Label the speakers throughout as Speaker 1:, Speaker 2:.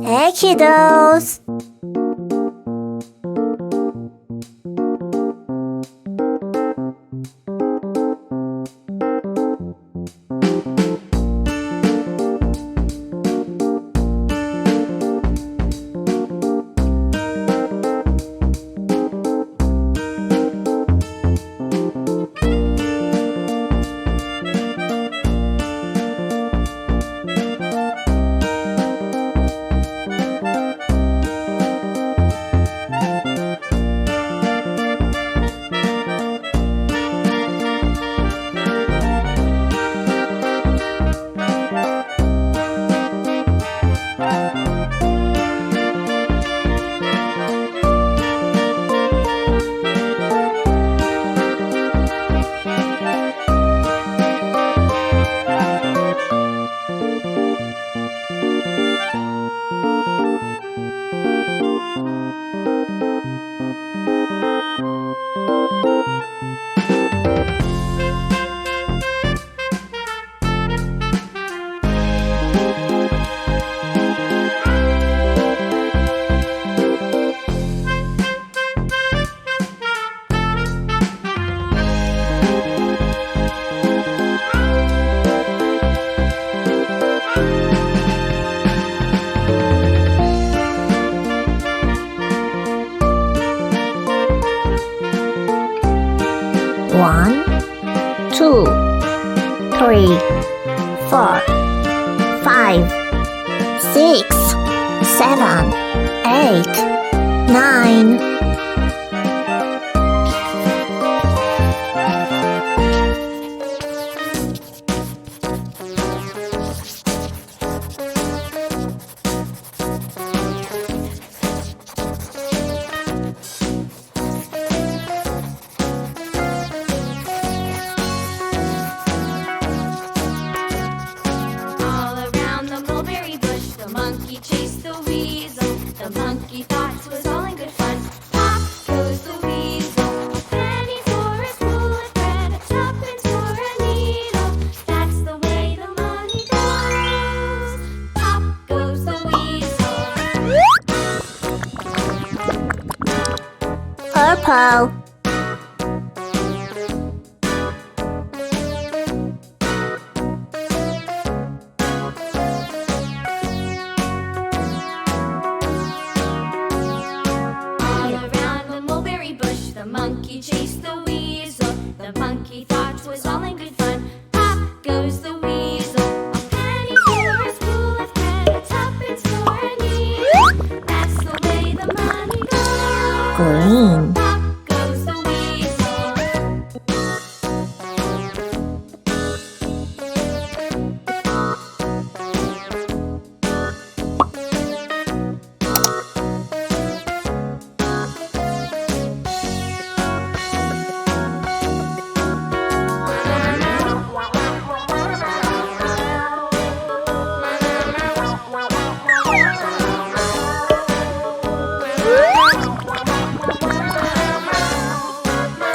Speaker 1: Hey, kiddos! One, two, three, 4, 5, 6, 7, 8, 9.
Speaker 2: Chased the weasel. The monkey thought it was all in good fun. Pop goes the weasel. A penny for a spool of thread, a tuppence for a needle. That's the way the money goes. Pop goes the weasel.
Speaker 1: Purple.
Speaker 2: The monkey chased the weasel. The monkey thought it was all in good fun. Pop goes the weasel. A penny for a spool of thread, a tuppence for a needle. That's the way the money goes.
Speaker 1: Green.
Speaker 2: Pop goes the weasel.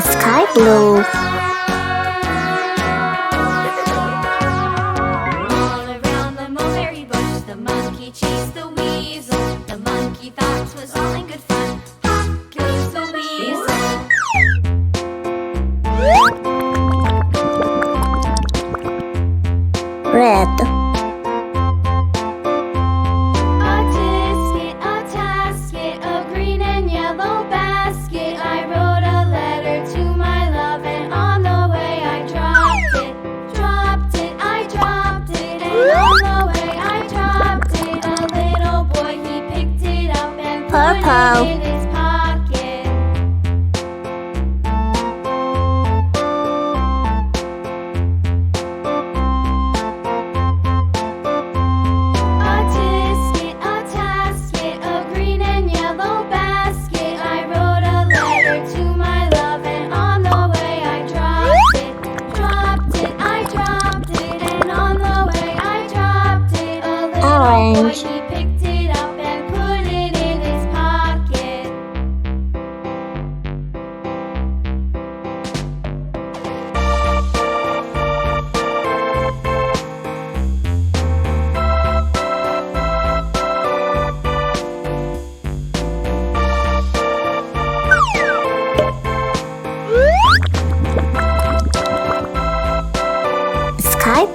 Speaker 1: Sky blue.
Speaker 2: All around the mulberry bush, the monkey chased the weasel. The monkey thought it was all in good fun. Pop goes the weasel.
Speaker 1: Red.
Speaker 2: A tasket, a green and yellow basket. I wrote a letter to my love, and on the way I dropped it. I dropped it, and on the way I dropped it. A little boy, he picked it up and put
Speaker 1: Purple.
Speaker 2: it in his pocket. A tasket, a green and yellow basket. I wrote a letter to my love, and on the way I dropped it. I dropped it, and on the way I dropped it. A little boy,
Speaker 1: Orange.
Speaker 2: he picked it up and put it in his pocket.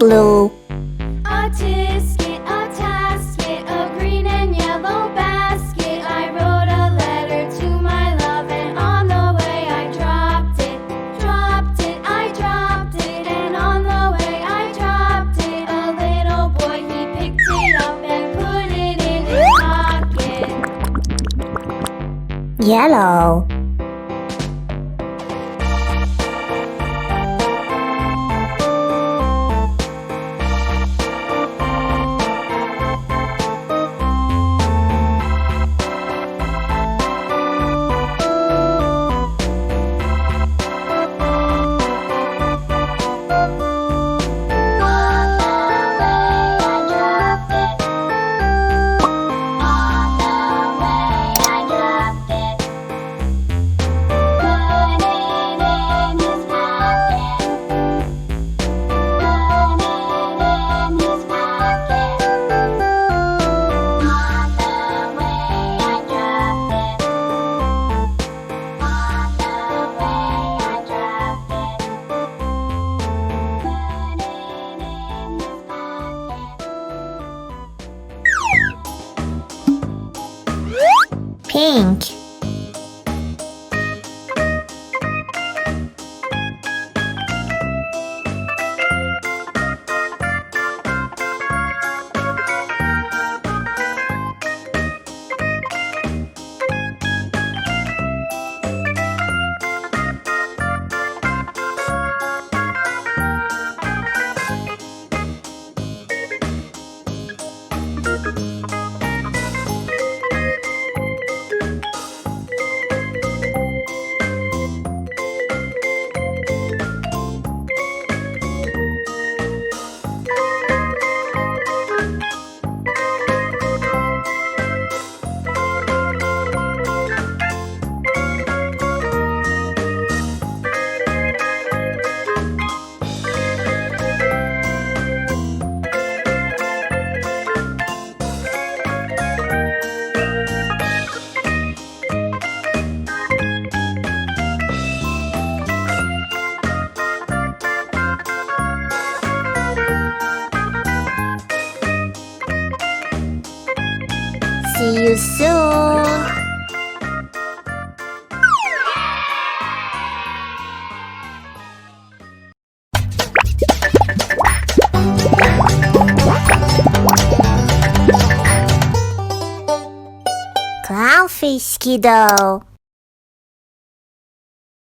Speaker 1: blue.
Speaker 2: A tisket, a tasket, a green and yellow basket. I wrote a letter to my love, and on the way I dropped it. Dropped it, I dropped it, and on the way I dropped it. A little boy, he picked it up and put it in his pocket.
Speaker 1: Yellow. Pink. See you soon. Clownfish, Kiddo.